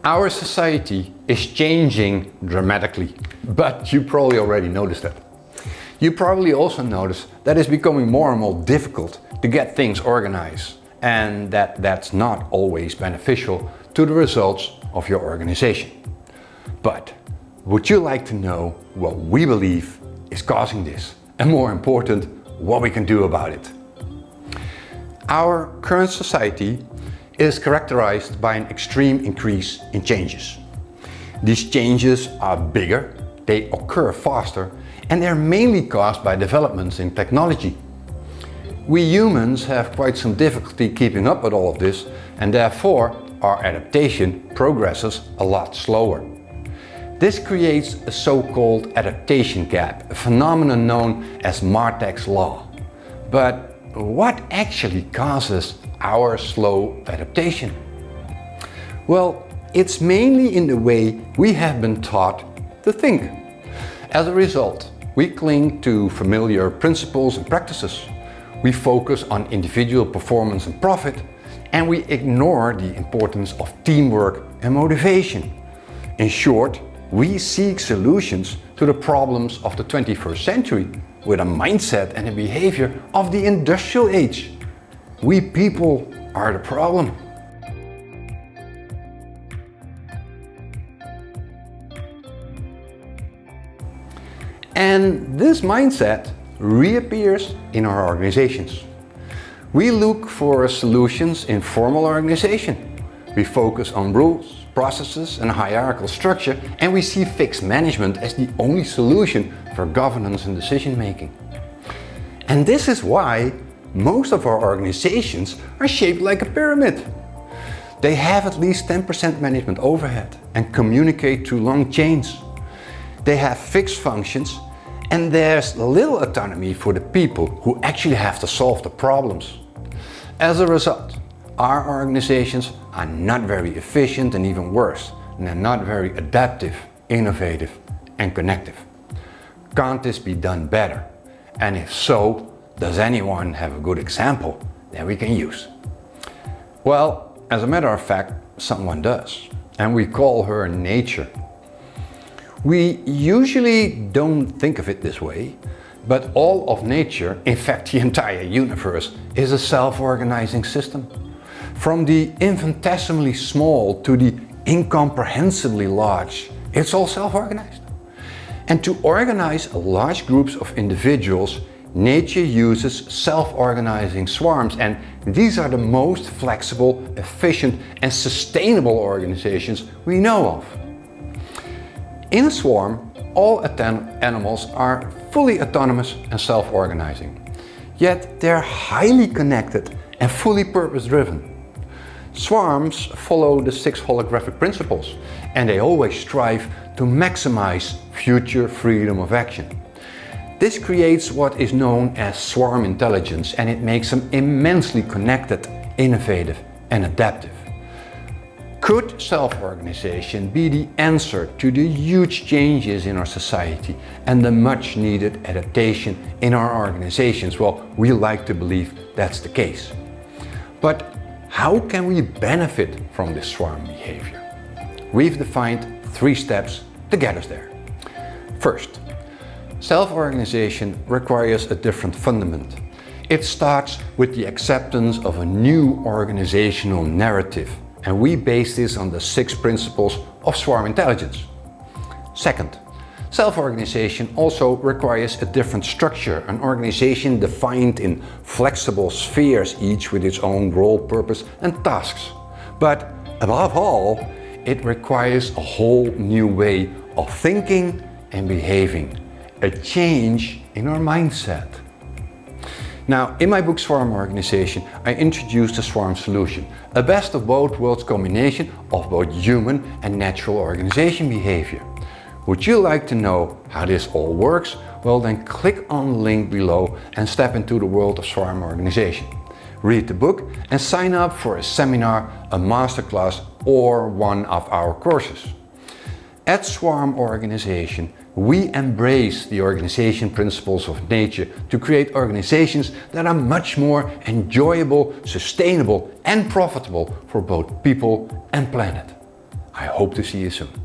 Our society is changing dramatically, but you probably already noticed that. You probably also noticed that it's becoming more and more difficult to get things organized, and that's not always beneficial to the results of your organization. But would you like to know what we believe is causing this? And more important, what we can do about it? Our current society is characterized by an extreme increase in changes. These changes are bigger, they occur faster, and they're mainly caused by developments in technology. We humans have quite some difficulty keeping up with all of this, and therefore our adaptation progresses a lot slower. This creates a so-called adaptation gap, a phenomenon known as Martek's law. But what actually causes our slow adaptation? Well, it's mainly in the way we have been taught to think. As a result, we cling to familiar principles and practices. We focus on individual performance and profit, and we ignore the importance of teamwork and motivation. In short, we seek solutions to the problems of the 21st century with a mindset and a behavior of the industrial age. We people are the problem. And this mindset reappears in our organizations. We look for solutions in formal organization. We focus on rules, processes and hierarchical structure, and we see fixed management as the only solution for governance and decision making. And this is why most of our organizations are shaped like a pyramid. They have at least 10% management overhead and communicate through long chains. They have fixed functions, and there's little autonomy for the people who actually have to solve the problems. As a result, our organizations are not very efficient, and even worse, they're not very adaptive, innovative and connective. Can't this be done better? And if so, does anyone have a good example that we can use? Well, as a matter of fact, someone does, and we call her nature. We usually don't think of it this way, but all of nature, in fact the entire universe, is a self-organizing system. From the infinitesimally small to the incomprehensibly large, it's all self-organized. And to organize large groups of individuals, nature uses self-organizing swarms, and these are the most flexible, efficient and sustainable organizations we know of. In a swarm, all animals are fully autonomous and self-organizing, yet they're highly connected and fully purpose-driven. Swarms follow the 6 holographic principles, and they always strive to maximize future freedom of action. This creates what is known as swarm intelligence, and it makes them immensely connected, innovative and adaptive. Could self-organization be the answer to the huge changes in our society and the much needed adaptation in our organizations? Well, we like to believe that's the case. But how can we benefit from this swarm behavior? We've defined 3 steps to get us there. First, self-organization requires a different fundament. It starts with the acceptance of a new organizational narrative, and we base this on the 6 principles of swarm intelligence. Second, self-organization also requires a different structure, an organization defined in flexible spheres, each with its own role, purpose and tasks. But above all, it requires a whole new way of thinking and behaving, a change in our mindset. Now, in my book Swarm Organization, I introduced the swarm solution, a best of both worlds combination of both human and natural organization behavior. Would you like to know how this all works? Well, then click on the link below and step into the world of swarm organization. Read the book and sign up for a seminar, a masterclass or one of our courses. At Swarm Organization, we embrace the organization principles of nature to create organizations that are much more enjoyable, sustainable and profitable for both people and planet. I hope to see you soon.